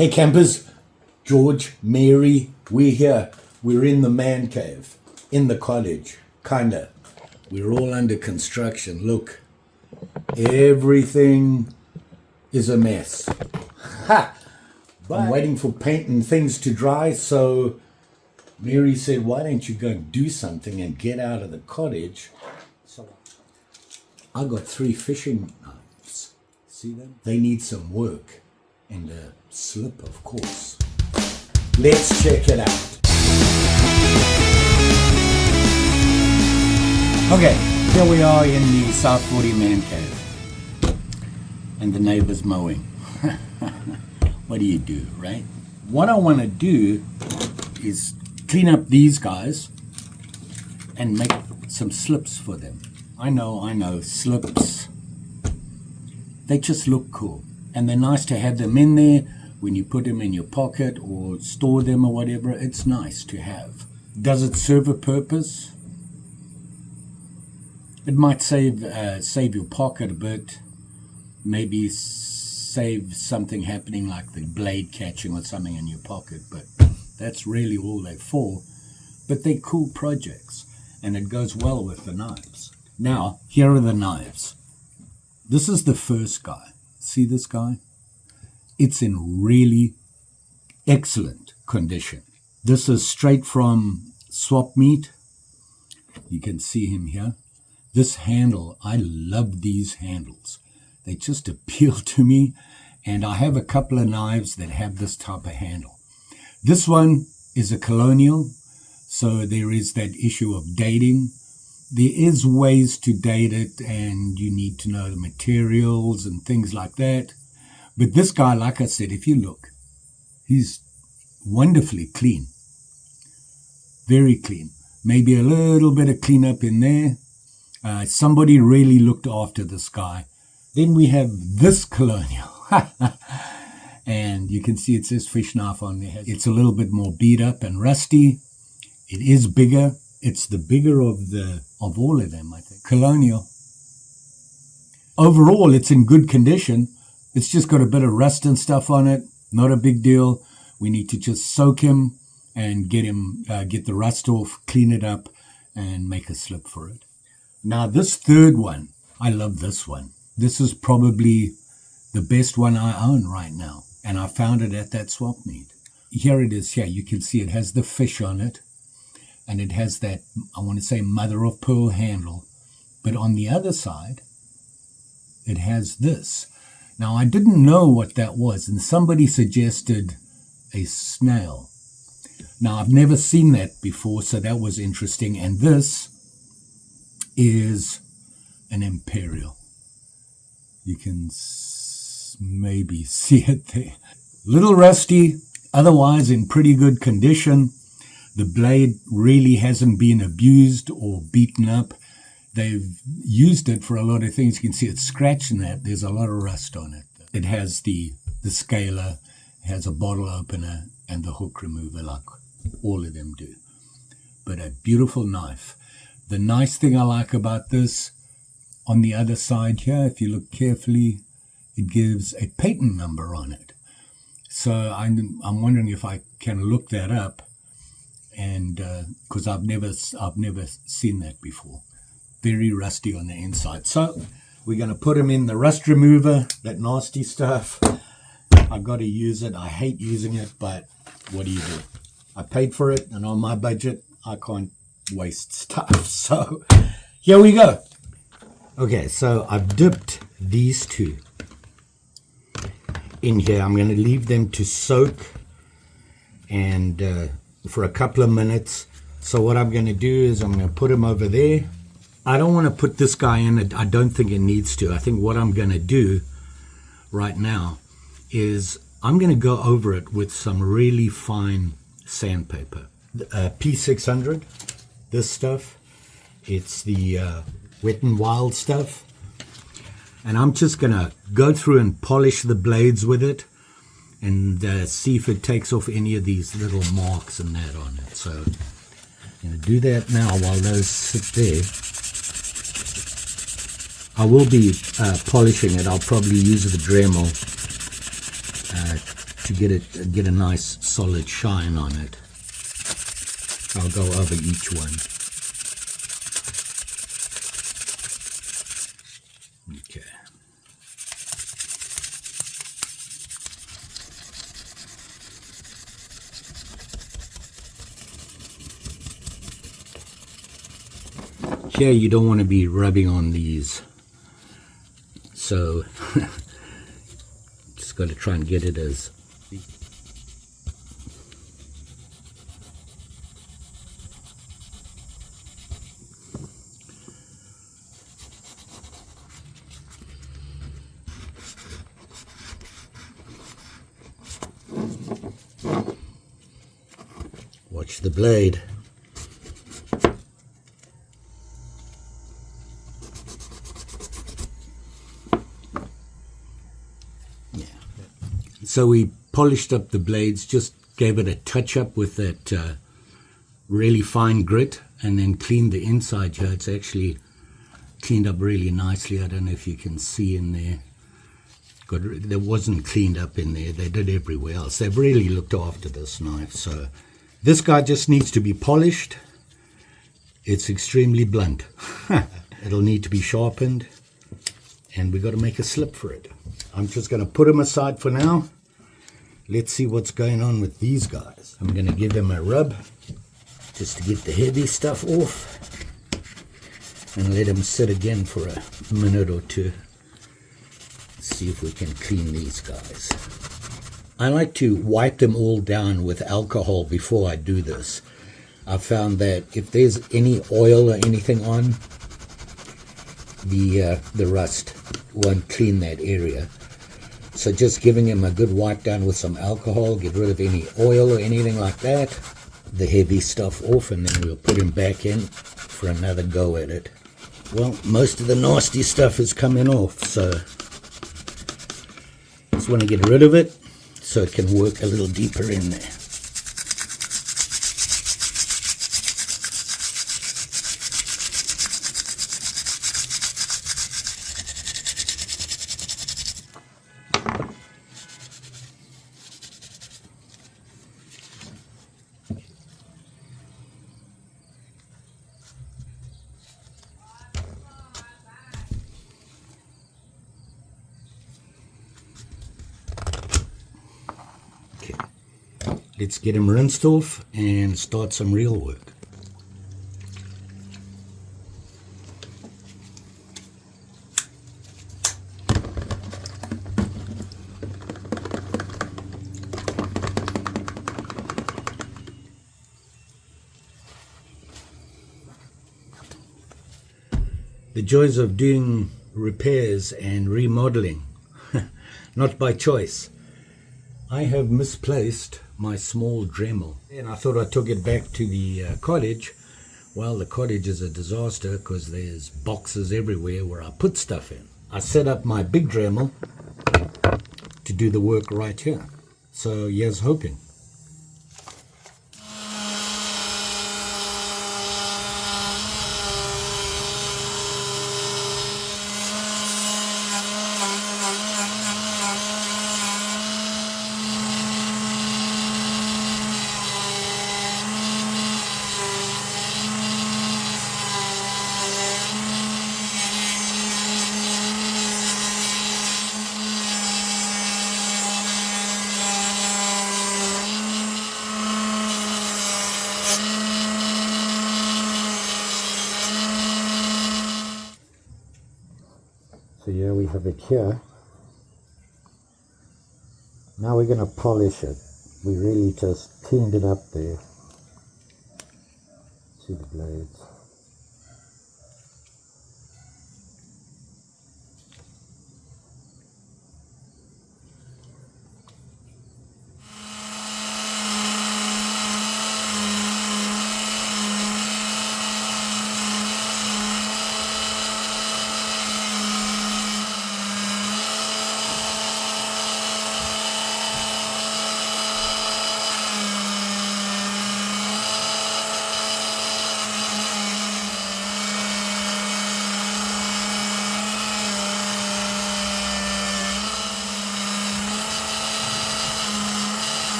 Hey campers, George, Mary, we're here. We're in the man cave, in the cottage, kinda. We're all under construction. Look, everything is a mess. Ha! I'm waiting for paint and things to dry, so Mary said, why don't you go and do something and get out of the cottage? So I got 3 fishing knives. See them? They need some work. And a slip, of course. Let's check it out. Okay, here we are in the South 40 man cave. And the neighbor's mowing. What do you do, right? What I want to do is clean up these guys and make some slips for them. I know, slips. They just look cool. And they're nice to have them in there when you put them in your pocket or store them or whatever. It's nice to have. Does it serve a purpose? It might save your pocket a bit. Maybe save something happening like the blade catching or something in your pocket. But that's really all they're for. But they're cool projects. And it goes well with the knives. Now, here are the knives. This is the first guy. See this guy? It's in really excellent condition. This is straight from swap meet. You can see him here. This handle, I love these handles. They just appeal to me. And I have a couple of knives that have this type of handle. This one is a colonial. So there is that issue of dating. There is ways to date it, and you need to know the materials and things like that. But this guy, like I said, if you look, he's wonderfully clean. Very clean. Maybe a little bit of cleanup in there. Somebody really looked after this guy. Then we have this colonial. And you can see it says fish knife on there. It's a little bit more beat up and rusty. It is bigger. It's the bigger of all of them, I think. Colonial. Overall, it's in good condition. It's just got a bit of rust and stuff on it. Not a big deal. We need to just soak him and get the rust off, clean it up, and make a slip for it. Now, this third one, I love this one. This is probably the best one I own right now. And I found it at that swap meet. Here it is. Here, you can see it has the fish on it. And it has that, I want to say, mother of pearl handle. But on the other side, it has this. Now, I didn't know what that was, and somebody suggested a snail. Now, I've never seen that before, so that was interesting. And this is an imperial. You can maybe see it there. Little rusty, otherwise in pretty good condition. The blade really hasn't been abused or beaten up. They've used it for a lot of things. You can see it's scratching that. There's a lot of rust on it. It has the scaler, has a bottle opener, and the hook remover like all of them do. But a beautiful knife. The nice thing I like about this, on the other side here, if you look carefully, it gives a patent number on it. So I'm wondering if I can look that up. And because I've never seen that before. Very rusty on the inside. So we're going to put them in the rust remover, that nasty stuff. I've got to use it. I hate using it, but what do you do? I paid for it, and on my budget, I can't waste stuff. So here we go. Okay, so I've dipped these two in here. I'm going to leave them to soak and for a couple of minutes. So what I'm going to do is I'm going to put him over there. I don't want to put this guy in. I don't think it needs to. I think what I'm going to do right now is I'm going to go over it with some really fine sandpaper. P600, this stuff. It's the Wet n Wild stuff. And I'm just going to go through and polish the blades with it. And see if it takes off any of these little marks and that on it. So I'm going to do that now while those sit there. I will be polishing it. I'll probably use the Dremel to get a nice solid shine on it. I'll go over each one. Okay. Here you don't want to be rubbing on these, so just got to try and get it as watch the blade. So we polished up the blades, just gave it a touch up with that really fine grit, and then cleaned the inside here. It's actually cleaned up really nicely. I don't know if you can see in there. There wasn't cleaned up in there. They did everywhere else. They've really looked after this knife. So this guy just needs to be polished. It's extremely blunt. It'll need to be sharpened, and we've got to make a slip for it. I'm just going to put them aside for now. Let's see what's going on with these guys. I'm going to give them a rub just to get the heavy stuff off, and let them sit again for a minute or two. See if we can clean these guys. I like to wipe them all down with alcohol before I do this. I found that if there's any oil or anything on, the rust won't clean that area. So just giving them a good wipe down with some alcohol, get rid of any oil or anything like that, the heavy stuff off, and then we'll put him back in for another go at it. Well, most of the nasty stuff is coming off, so just want to get rid of it so it can work a little deeper in there. Let's get them rinsed off and start some real work. The joys of doing repairs and remodeling, not by choice. I have misplaced my small Dremel, and I thought I took it back to the cottage. Well, the cottage is a disaster because there's boxes everywhere where I put stuff in. I set up my big Dremel to do the work right here. So here's hoping. So yeah, we have it here. Now we're going to polish it. We really just cleaned it up there. See the blades.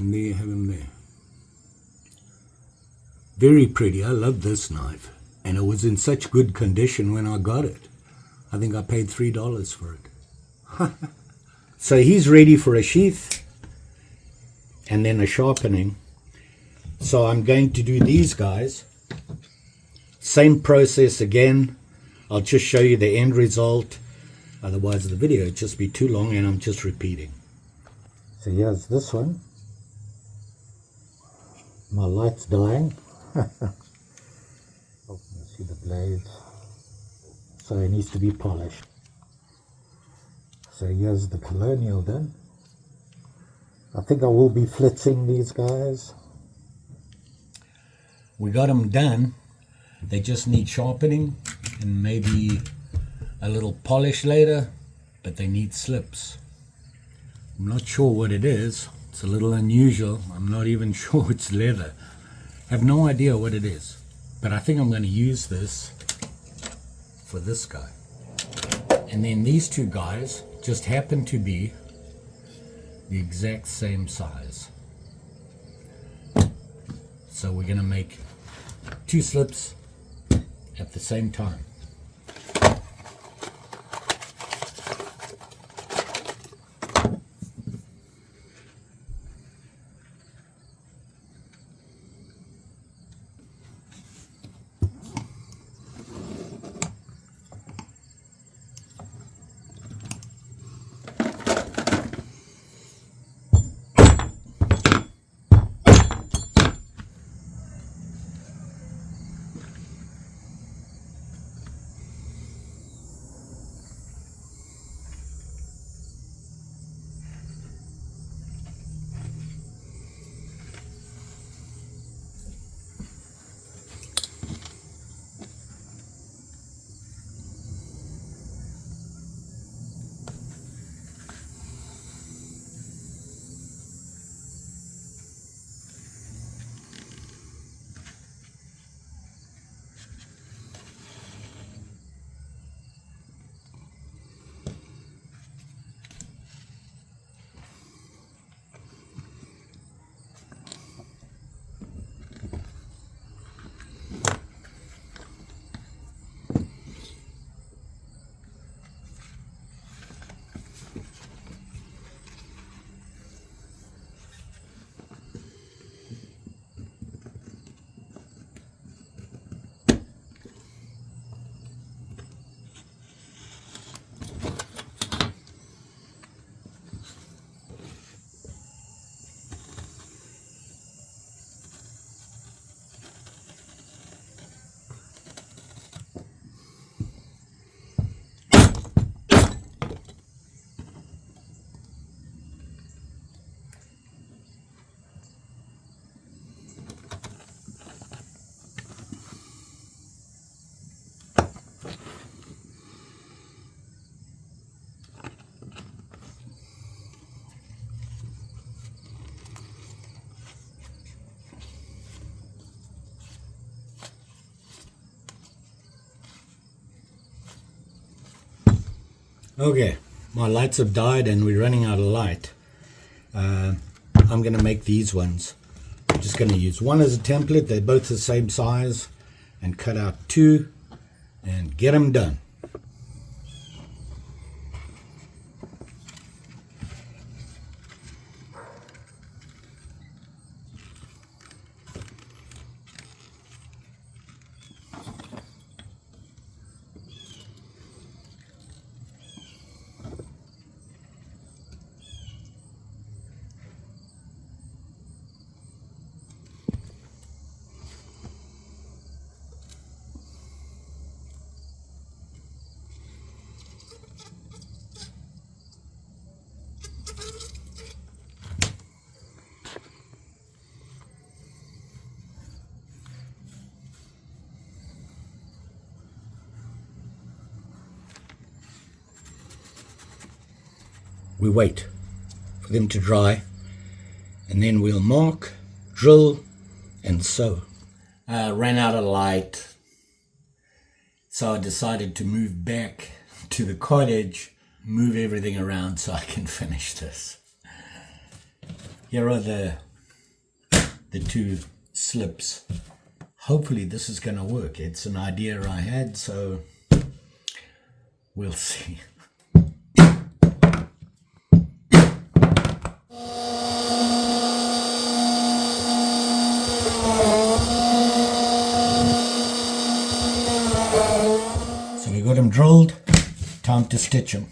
And there you have him there. Very pretty. I love this knife. And it was in such good condition when I got it. I think I paid $3 for it. So he's ready for a sheath and then a sharpening. So I'm going to do these guys. Same process again. I'll just show you the end result. Otherwise the video would just be too long and I'm just repeating. So here's this one. My light's dying. Oh, you see the blades. So it needs to be polished. So here's the colonial done. I think I will be flitzing these guys. We got them done. They just need sharpening and maybe a little polish later, but they need slips. I'm not sure what it is. It's a little unusual. I'm not even sure it's leather. I have no idea what it is, but I think I'm going to use this for this guy. And then these two guys just happen to be the exact same size. So we're going to make two slips at the same time. Okay, my lights have died and we're running out of light. I'm going to make these ones. I'm just going to use one as a template. They're both the same size, and cut out two and get them done. We wait for them to dry, and then we'll mark, drill, and sew. Ran out of light, so I decided to move back to the cottage, move everything around so I can finish this. Here are the the two slips. Hopefully this is going to work. It's an idea I had, so we'll see. So we got them drilled, time to stitch them.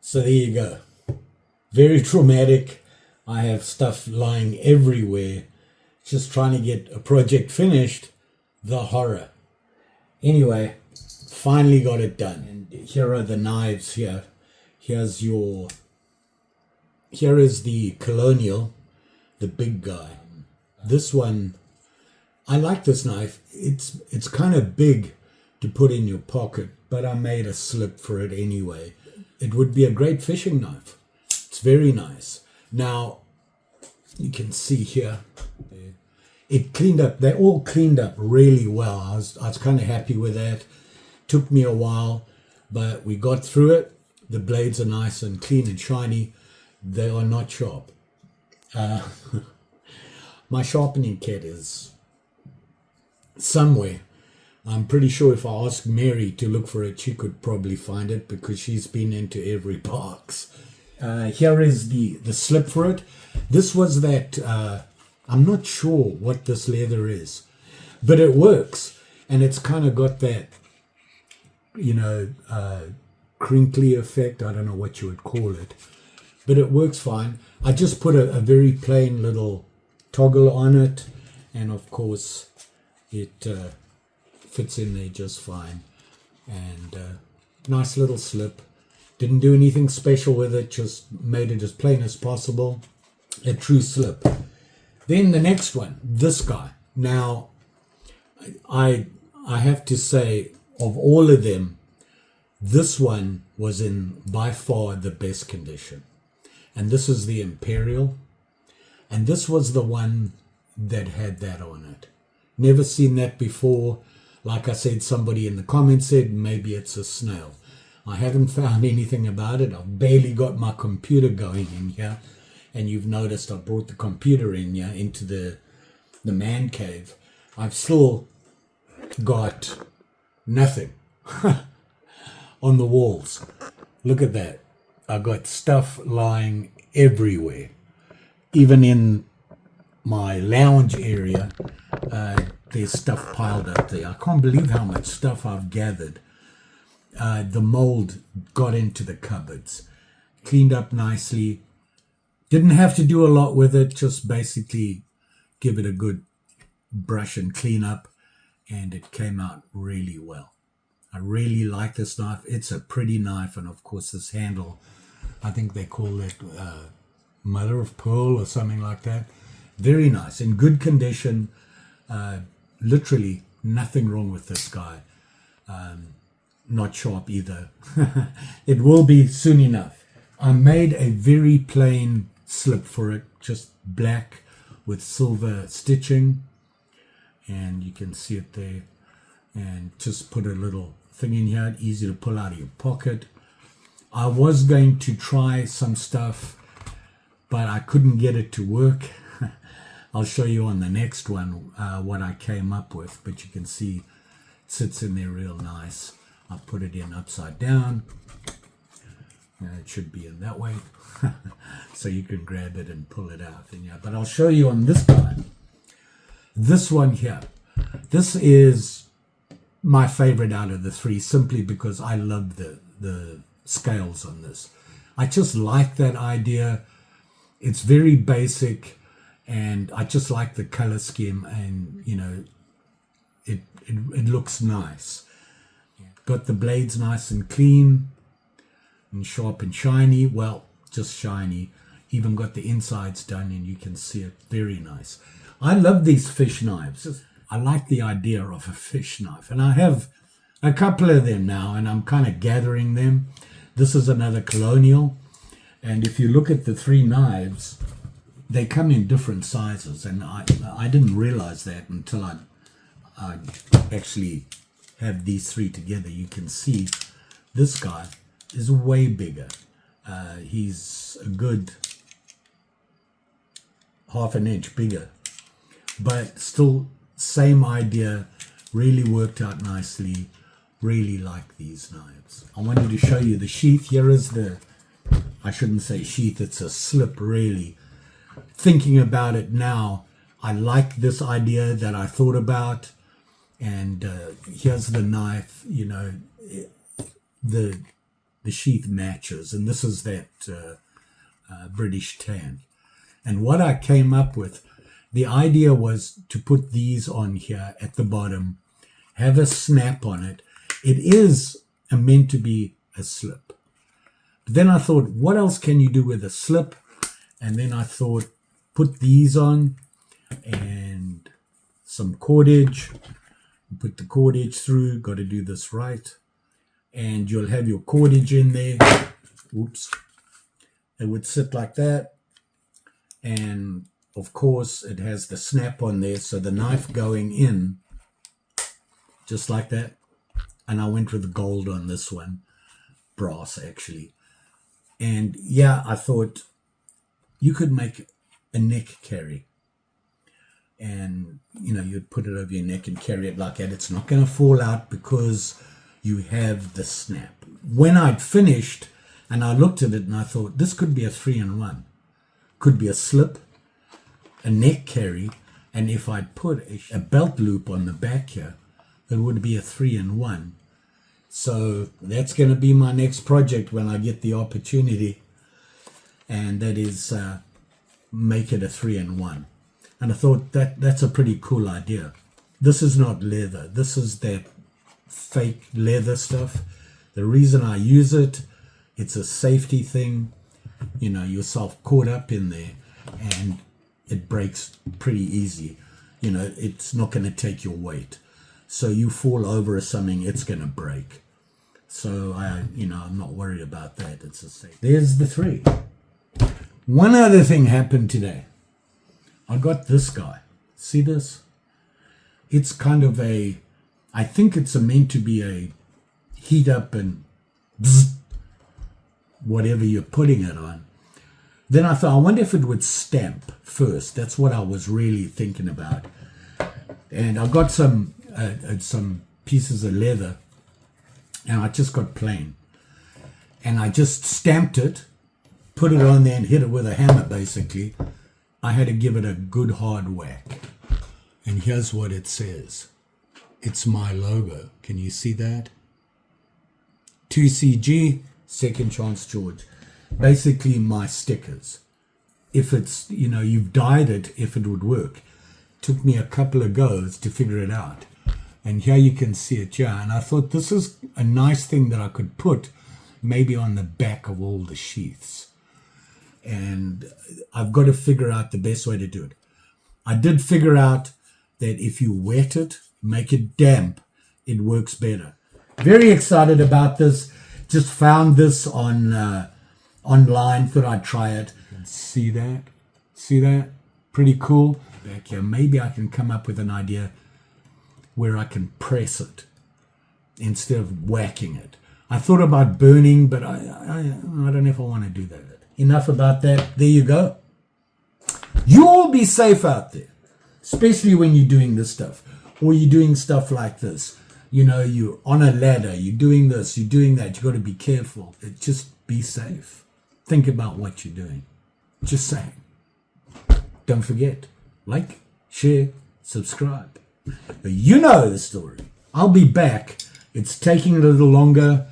So there you go. Very traumatic. I have stuff lying everywhere. Just trying to get a project finished. The horror. Anyway, finally got it done. And here are the knives here. Here is the Colonial, the big guy. This one, I like this knife. It's kind of big to put in your pocket, but I made a slip for it anyway. It would be a great fishing knife. It's very nice. Now, you can see here, it cleaned up. They all cleaned up really well. I was kind of happy with that. Took me a while, but we got through it. The blades are nice and clean and shiny. They are not sharp. My sharpening kit is somewhere. I'm pretty sure if I ask Mary to look for it, she could probably find it because she's been into every box. Here is the slip for it. This was that, I'm not sure what this leather is, but it works. And it's kind of got that, crinkly effect. I don't know what you would call it, but it works fine. I just put a very plain little toggle on it. And of course it fits in there just fine. And nice little slip. Didn't do anything special with it, just made it as plain as possible. A true slip. Then the next one, this guy. Now, I have to say, of all of them, this one was in by far the best condition. And this is the Imperial. And this was the one that had that on it. Never seen that before. Like I said, somebody in the comments said maybe it's a snail. I haven't found anything about it. I've barely got my computer going in here. And you've noticed I brought the computer in here into the man cave. I've still got nothing on the walls. Look at that. I've got stuff lying everywhere. Even in my lounge area, there's stuff piled up there. I can't believe how much stuff I've gathered. The mold got into the cupboards. Cleaned up nicely. Didn't have to do a lot with it. Just basically give it a good brush and clean up. And it came out really well. I really like this knife. It's a pretty knife. And of course this handle, I think they call it mother of pearl or something like that. Very nice, in good condition. Literally nothing wrong with this guy. Not sharp either. It will be soon enough. I made a very plain slip for it, just black with silver stitching, and you can see it there. And just put a little thing in here, easy to pull out of your pocket. I was going to try some stuff, but I couldn't get it to work. I'll show you on the next one what I came up with, but you can see it sits in there real nice. I put it in upside down, and it should be in that way, so you can grab it and pull it out. And yeah, but I'll show you on this guy. This one here, this is my favorite out of the three, simply because I love the scales on this. I just like that idea. It's very basic, and I just like the color scheme, and you know, it looks nice. Got the blades nice and clean and sharp and shiny. Well, just shiny. Even got the insides done, and you can see it very nice. I love these fish knives. I like the idea of a fish knife, and I have a couple of them now, and I'm kind of gathering them. This is another colonial, and if you look at the three knives, they come in different sizes, and I didn't realize that until I actually have these three together. You can see this guy is way bigger. He's a good half an inch bigger, but still same idea. Really worked out nicely. Really like these knives. I wanted to show you the sheath. Here is the, I shouldn't say sheath, it's a slip really. Thinking about it now, I like this idea that I thought about. And here's the knife, you know, the sheath matches. And this is that British tan. And what I came up with, the idea was to put these on here at the bottom, have a snap on it. It is meant to be a slip. But then I thought, what else can you do with a slip? And then I thought, put these on and some cordage. Put the cordage through. Got to do this right. And you'll have your cordage in there. Oops. It would sit like that. And of course, it has the snap on there. So the knife going in, just like that. And I went with gold on this one. Brass, actually. And yeah, I thought you could make a neck carry. And, you know, you'd put it over your neck and carry it like that. It's not going to fall out because you have the snap. When I'd finished and I looked at it and I thought, this could be a 3-in-1. Could be a slip, a neck carry, and if I'd put a belt loop on the back here, it would be a 3-in-1. So that's going to be my next project when I get the opportunity, and that is make it a 3-in-1. And I thought that's a pretty cool idea. This is not leather. This is that fake leather stuff. The reason I use it, it's a safety thing. You know, yourself caught up in there, and it breaks pretty easy. You know, it's not going to take your weight. So you fall over or something, it's going to break. So I'm not worried about that. It's a safe. There's the three. One other thing happened today. I got this guy. See this? It's kind of I think it's meant to be a heat up and bzz, whatever you're putting it on. Then I thought, I wonder if it would stamp first. That's what I was really thinking about. And I got some pieces of leather, and I just got plain. And I just stamped it, put it on there and hit it with a hammer, basically. I had to give it a good hard whack. And here's what it says. It's my logo. Can you see that? 2CG, Second Chance George. Basically my stickers. If it's, you've dyed it, if it would work. Took me a couple of goes to figure it out. And here you can see it here. And I thought this is a nice thing that I could put maybe on the back of all the sheaths. And I've got to figure out the best way to do it. I did figure out that if you wet it, make it damp, it works better. Very excited about this. Just found this on online, thought I'd try it. See that? See that? Pretty cool. Back here, maybe I can come up with an idea where I can press it instead of whacking it. I thought about burning, but I don't know if I want to do that. Enough about that. There you go. You all be safe out there, especially when you're doing this stuff, or you're doing stuff like this. You're on a ladder, you're doing this, you're doing that. You got to be careful. Just be safe. Think about what you're doing. Just saying. Don't forget, like, share, subscribe. You know the story. I'll be back. It's taking a little longer.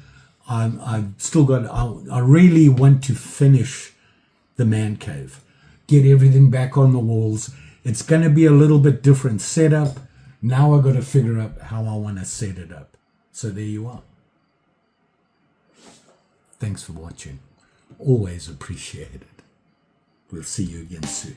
I've still got, I really want to finish the man cave. Get everything back on the walls. It's going to be a little bit different setup. Now I've got to figure out how I want to set it up. So there you are. Thanks for watching. Always appreciate it. We'll see you again soon.